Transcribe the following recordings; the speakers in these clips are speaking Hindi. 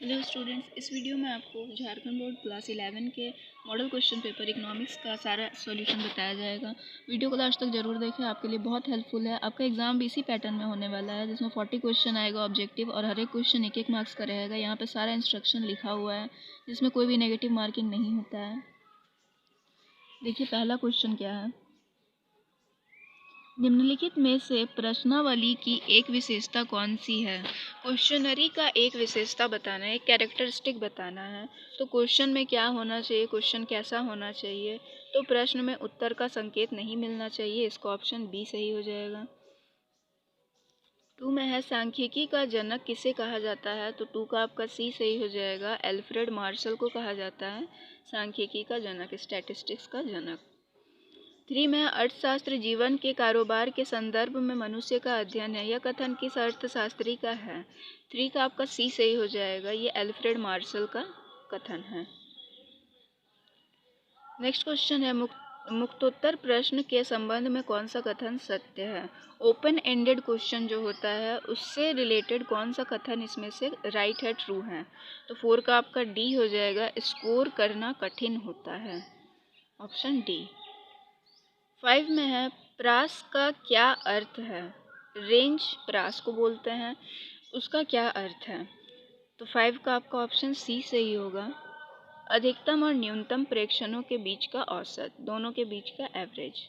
हेलो स्टूडेंट्स, इस वीडियो में आपको झारखंड बोर्ड क्लास 11 के मॉडल क्वेश्चन पेपर इकोनॉमिक्स का सारा सॉल्यूशन बताया जाएगा। वीडियो को लास्ट तक जरूर देखें, आपके लिए बहुत हेल्पफुल है। आपका एग्जाम भी इसी पैटर्न में होने वाला है, जिसमें 40 क्वेश्चन आएगा ऑब्जेक्टिव, और हर एक क्वेश्चन एक मार्क्स का रहेगा। यहाँ पर सारा इंस्ट्रक्शन लिखा हुआ है, जिसमें कोई भी नेगेटिव मार्किंग नहीं होता है। देखिए पहला क्वेश्चन क्या है। निम्नलिखित में से प्रश्नावली की एक विशेषता कौन सी है। क्वेश्चनरी का एक विशेषता बताना है, एक कैरेक्टरिस्टिक बताना है। तो क्वेश्चन में क्या होना चाहिए, क्वेश्चन कैसा होना चाहिए। तो प्रश्न में उत्तर का संकेत नहीं मिलना चाहिए, इसका ऑप्शन बी सही हो जाएगा। 2 में है सांख्यिकी का जनक किसे कहा जाता है। तो 2 का आपका सी सही हो जाएगा। एल्फ्रेड मार्शल को कहा जाता है सांख्यिकी का जनक, स्टैटिस्टिक्स का जनक। 3 में अर्थशास्त्र जीवन के कारोबार के संदर्भ में मनुष्य का अध्ययन है। यह कथन किस अर्थशास्त्री का है। 3 का आपका सी सही हो जाएगा, ये एल्फ्रेड मार्शल का कथन है। नेक्स्ट क्वेश्चन है, मुक्तोत्तर प्रश्न के संबंध में कौन सा कथन सत्य है। ओपन एंडेड क्वेश्चन जो होता है उससे रिलेटेड कौन सा कथन इसमें से राइट है, ट्रू है। तो 4 का आपका डी हो जाएगा, स्कोर करना कठिन होता है, ऑप्शन डी। 5 में है प्रास का क्या अर्थ है। रेंज प्रास को बोलते हैं, उसका क्या अर्थ है। तो 5 का आपका ऑप्शन सी सही होगा। अधिकतम और न्यूनतम प्रेक्षणों के बीच का औसत, दोनों के बीच का एवरेज।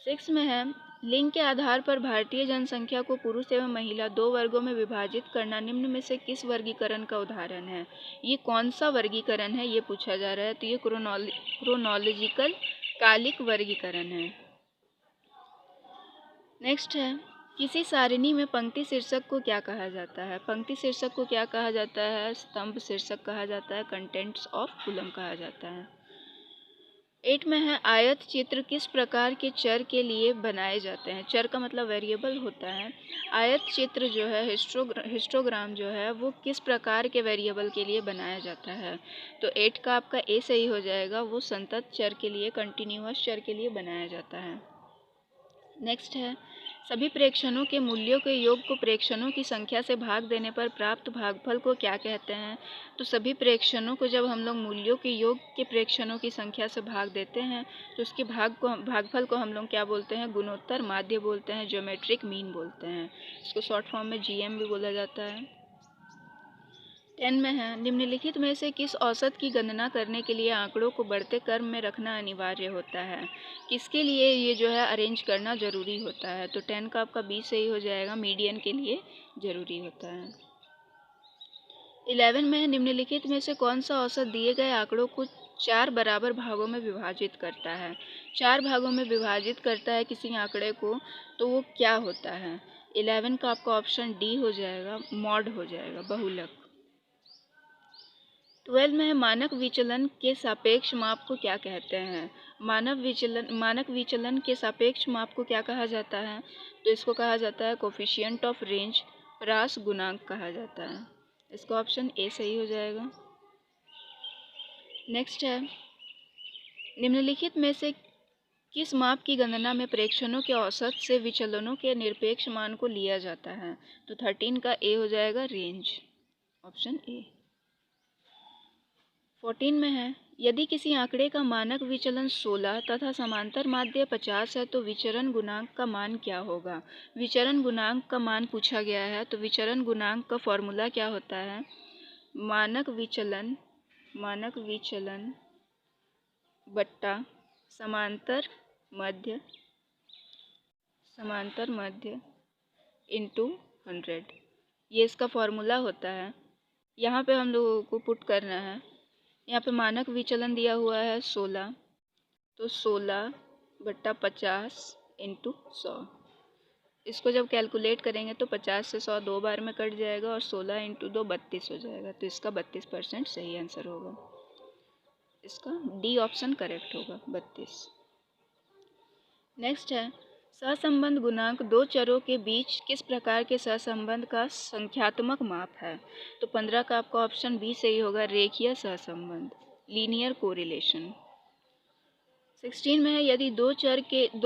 6 में है लिंग के आधार पर भारतीय जनसंख्या को पुरुष एवं महिला 2 वर्गों में विभाजित करना निम्न में से किस वर्गीकरण का उदाहरण है। ये कौन सा वर्गीकरण है, ये पूछा जा रहा है। तो ये क्रोनोलॉजिकल कालिक वर्गीकरण है। नेक्स्ट है, किसी सारिणी में पंक्ति शीर्षक को क्या कहा जाता है। पंक्ति शीर्षक को क्या कहा जाता है, स्तंभ शीर्षक कहा जाता है, कंटेंट्स ऑफ कॉलम कहा जाता है। 8 में है आयत चित्र किस प्रकार के चर के लिए बनाए जाते हैं। चर का मतलब वेरिएबल होता है। आयत चित्र जो है, हिस्टोग्राम जो है, वो किस प्रकार के वेरिएबल के लिए बनाया जाता है। तो 8 का आपका ए सही हो जाएगा, वो संतत चर के लिए, कंटिन्यूअस चर के लिए बनाया जाता है। नेक्स्ट है, सभी प्रेक्षणों के मूल्यों के योग को प्रेक्षणों की संख्या से भाग देने पर प्राप्त भागफल को क्या कहते हैं। तो सभी प्रेक्षणों को जब हम लोग मूल्यों के योग के प्रेक्षणों की संख्या से भाग देते हैं तो उसके भागफल को हम लोग क्या बोलते हैं, गुणोत्तर माध्य बोलते हैं, ज्योमेट्रिक मीन बोलते हैं। इसको शॉर्ट फॉर्म में जीएम भी बोला जाता है। 10 में है निम्नलिखित में से किस औसत की गणना करने के लिए आंकड़ों को बढ़ते क्रम में रखना अनिवार्य होता है। किसके लिए ये जो है अरेंज करना ज़रूरी होता है। तो 10 का आपका बी सही हो जाएगा, मीडियन के लिए ज़रूरी होता है। 11 में है निम्नलिखित में से कौन सा औसत दिए गए आंकड़ों को 4 बराबर भागों में विभाजित करता है। 4 भागों में विभाजित करता है किसी आंकड़े को, तो वो क्या होता है। 11 का आपका ऑप्शन डी हो जाएगा, मॉड हो जाएगा, बहुलक। 12 में है मानक विचलन के सापेक्ष माप को क्या कहते हैं। मानक विचलन के सापेक्ष माप को क्या कहा जाता है। तो इसको कहा जाता है कोफिशिएंट ऑफ रेंज, ह्रास गुणांक कहा जाता है। इसका ऑप्शन ए सही हो जाएगा। नेक्स्ट है, निम्नलिखित में से किस माप की गणना में प्रेक्षणों के औसत से विचलनों के निरपेक्ष मान को लिया जाता है। तो 13 का ए हो जाएगा, रेंज, ऑप्शन ए। 14 में है यदि किसी आंकड़े का मानक विचलन 16 तथा समांतर माध्य 50 है तो विचरण गुणांक का मान क्या होगा। विचरण गुणांक का मान पूछा गया है, तो विचरण गुणांक का फॉर्मूला क्या होता है। मानक विचलन बट्टा समांतर मध्य इंटू 100, ये इसका फॉर्मूला होता है। यहाँ पे हम लोगों को पुट करना है। यहाँ पे मानक विचलन दिया हुआ है 16, तो 16/50 इंटू 100। इसको जब कैलकुलेट करेंगे तो 50 से 100 2 बार में कट जाएगा और 16 इंटू 2 32 हो जाएगा। तो इसका 32% सही आंसर होगा। इसका डी ऑप्शन करेक्ट होगा, 32। नेक्स्ट है, सहसंबंध गुणांक दो चरों के बीच किस प्रकार के सहसंबंध का संख्यात्मक माप है। तो 15 का आपका ऑप्शन बी सही होगा, रेखीय सहसंबंध, लीनियर कोरिलेशन। 16 में है, यदि दो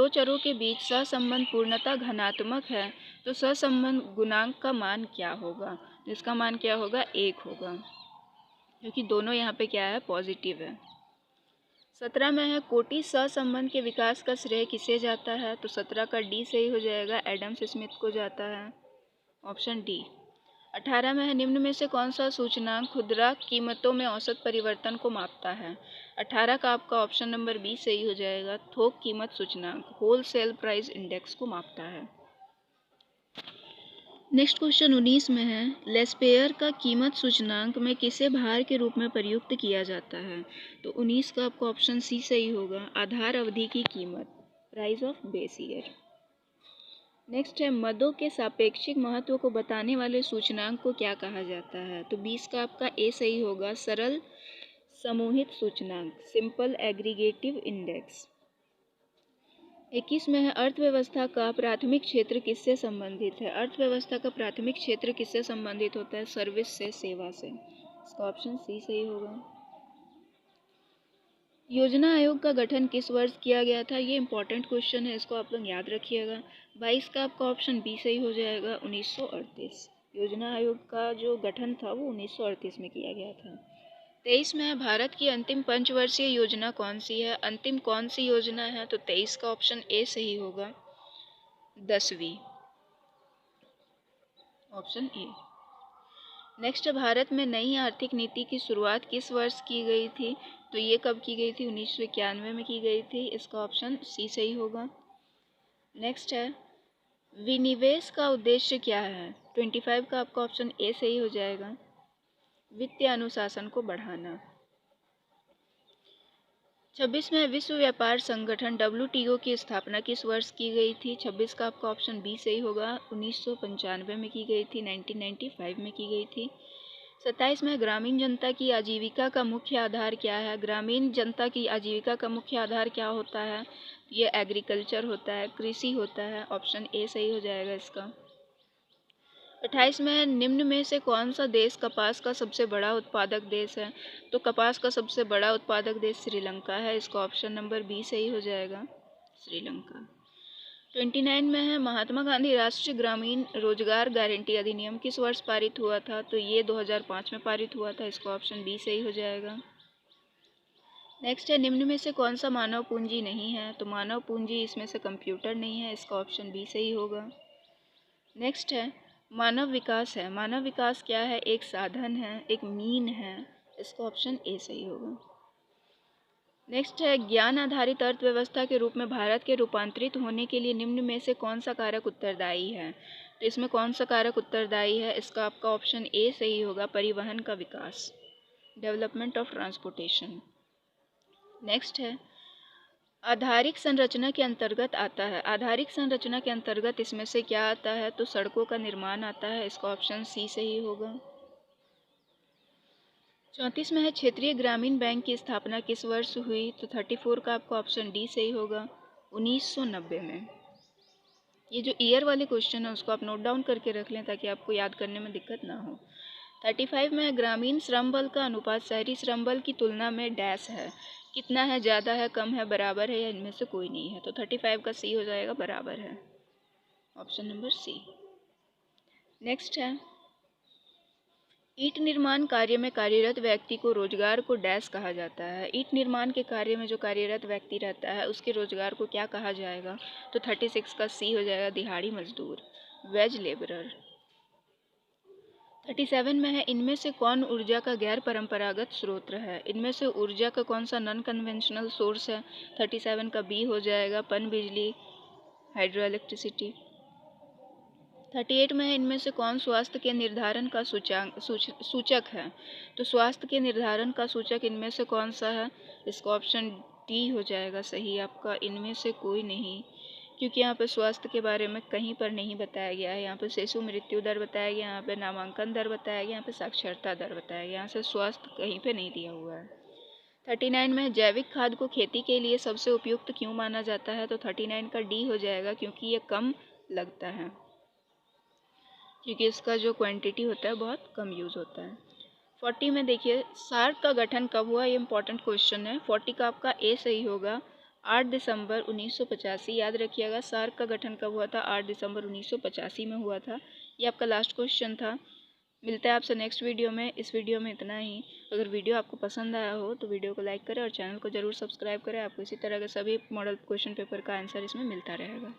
चरों के बीच सहसंबंध पूर्णतः धनात्मक है तो सहसंबंध गुणांक का मान क्या होगा? इसका मान क्या होगा? 1 होगा, क्योंकि दोनों यहाँ पे क्या है? पॉजिटिव है। 17 में है, कोटि सहसंबंध के विकास का श्रेय किसे जाता है? तो 17 का डी सही हो जाएगा, एडम स्मिथ को जाता है, ऑप्शन डी। 18 में है, निम्न में से कौन सा सूचकांक खुदरा कीमतों में औसत परिवर्तन को मापता है? 18 का आपका ऑप्शन नंबर बी सही हो जाएगा, थोक कीमत सूचकांक होलसेल प्राइस इंडेक्स को मापता है। नेक्स्ट क्वेश्चन 19 में है, लेस्पेयर का कीमत सूचकांक में किसे भार के रूप में प्रयुक्त किया जाता है? तो 19 का आपका ऑप्शन सी सही होगा, आधार अवधि की कीमत, price of base year. Next है, मदों के सापेक्षिक महत्व को बताने वाले सूचकांक को क्या कहा जाता है? तो 20 का आपका ए सही होगा, सरल समूहित सूचकांक, सिंपल एग्रीगेटिव इंडेक्स। 21 में है, अर्थव्यवस्था का प्राथमिक क्षेत्र किससे संबंधित है? अर्थव्यवस्था का प्राथमिक क्षेत्र किससे संबंधित होता है? सर्विस से, सेवा से। इसका ऑप्शन सी सही होगा। योजना आयोग का गठन किस वर्ष किया गया था? ये इंपॉर्टेंट क्वेश्चन है, इसको आप लोग याद रखिएगा। 22 का आपका ऑप्शन बी सही हो जाएगा, 1938। योजना आयोग का जो गठन था वो 1938 में किया गया था। 23 में है, भारत की अंतिम पंचवर्षीय योजना कौन सी है? अंतिम कौन सी योजना है? तो 23 का ऑप्शन ए सही होगा, 10वीं, ऑप्शन ए। नेक्स्ट, भारत में नई आर्थिक नीति की शुरुआत किस वर्ष की गई थी? तो ये कब की गई थी? 1991 में की गई थी, इसका ऑप्शन सी सही होगा। नेक्स्ट है, विनिवेश का उद्देश्य क्या है? 25 का आपका ऑप्शन ए सही हो जाएगा, वित्तीय अनुशासन को बढ़ाना। 26 में विश्व व्यापार संगठन WTO की स्थापना किस वर्ष की गई थी? 26 का आपका ऑप्शन बी सही होगा, 1995 में की गई थी, 1995 में की गई थी। 27 में ग्रामीण जनता की आजीविका का मुख्य आधार क्या है? ग्रामीण जनता की आजीविका का मुख्य आधार क्या होता है? ये एग्रीकल्चर होता है, कृषि होता है, ऑप्शन ए सही हो जाएगा इसका। 28 में निम्न में से कौन सा देश कपास का सबसे बड़ा उत्पादक देश है? तो कपास का सबसे बड़ा उत्पादक देश श्रीलंका है, इसका ऑप्शन नंबर बी सही हो जाएगा, श्रीलंका। 29 में है, महात्मा गांधी राष्ट्रीय ग्रामीण रोजगार गारंटी अधिनियम किस वर्ष पारित हुआ था? तो ये 2005 में पारित हुआ था, इसका ऑप्शन बी सही हो जाएगा। नेक्स्ट है, निम्न में से कौन सा मानव पूंजी नहीं है? तो मानव पूंजी इसमें से कंप्यूटर नहीं है, इसका ऑप्शन बी सही होगा। नेक्स्ट है, मानव विकास है। मानव विकास क्या है? एक साधन है, एक मीन है, इसका ऑप्शन ए सही होगा। नेक्स्ट है, ज्ञान आधारित अर्थव्यवस्था के रूप में भारत के रूपांतरित होने के लिए निम्न में से कौन सा कारक उत्तरदायी है? तो इसमें कौन सा कारक उत्तरदायी है? इसका आपका ऑप्शन ए सही होगा, परिवहन का विकास, डेवलपमेंट ऑफ ट्रांसपोर्टेशन। नेक्स्ट है, आधारिक संरचना के अंतर्गत आता है। आधारिक संरचना के अंतर्गत इसमें से क्या आता है? तो सड़कों का निर्माण आता है, इसका ऑप्शन सी सही होगा। 34 में है, क्षेत्रीय ग्रामीण बैंक की स्थापना किस वर्ष हुई? तो 34 का आपका ऑप्शन डी सही होगा, 1990 में। ये जो ईयर वाले क्वेश्चन है उसको आप नोट डाउन करके रख लें ताकि आपको याद करने में दिक्कत ना हो। 35 में है, ग्रामीण श्रम बल का अनुपात शहरी श्रम बल की तुलना में डैश है। कितना है? ज़्यादा है, कम है, बराबर है, या इनमें से कोई नहीं है? तो 35 का सी हो जाएगा, बराबर है, ऑप्शन नंबर सी। नेक्स्ट है, ईंट निर्माण कार्य में कार्यरत व्यक्ति को रोजगार को डैश कहा जाता है। ईंट निर्माण के कार्य में जो कार्यरत व्यक्ति रहता है उसके रोजगार को क्या कहा जाएगा? तो 36 का सी हो जाएगा, दिहाड़ी मजदूर, वेज लेबरर। 37 में है, इनमें से कौन ऊर्जा का गैर परंपरागत स्रोत है? इनमें से ऊर्जा का कौन सा नॉन कन्वेंशनल सोर्स है? 37 का बी हो जाएगा, पन बिजली, हाइड्रो इलेक्ट्रिसिटी। 38 में है, इनमें से कौन स्वास्थ्य के निर्धारण का सूचक है? तो स्वास्थ्य के निर्धारण का सूचक इनमें से कौन सा है? इसका ऑप्शन डी हो जाएगा सही आपका, इनमें से कोई नहीं, क्योंकि यहाँ पे स्वास्थ्य के बारे में कहीं पर नहीं बताया गया है। यहाँ पे शिशु मृत्यु दर बताया गया, यहाँ पे नामांकन दर बताया गया, यहाँ पे साक्षरता दर बताया गया, यहाँ से स्वास्थ्य कहीं पे नहीं दिया हुआ है। 39 में जैविक खाद को खेती के लिए सबसे उपयुक्त क्यों माना जाता है? तो 39 का डी हो जाएगा, क्योंकि ये कम लगता है, क्योंकि इसका जो क्वांटिटी होता है बहुत कम यूज़ होता है। 40 में देखिए, सार्क का गठन कब हुआ? ये इंपॉर्टेंट क्वेश्चन है। 40 का आपका ए सही होगा, 8 दिसंबर 1985, याद रखिएगा सार्क का गठन कब हुआ था, 8 दिसंबर 1985 में हुआ था। ये आपका लास्ट क्वेश्चन था। मिलता है आपसे नेक्स्ट वीडियो में। इस वीडियो में इतना ही। अगर वीडियो आपको पसंद आया हो तो वीडियो को लाइक करें और चैनल को ज़रूर सब्सक्राइब करें। आपको इसी तरह के सभी मॉडल क्वेश्चन पेपर का आंसर इसमें मिलता रहेगा।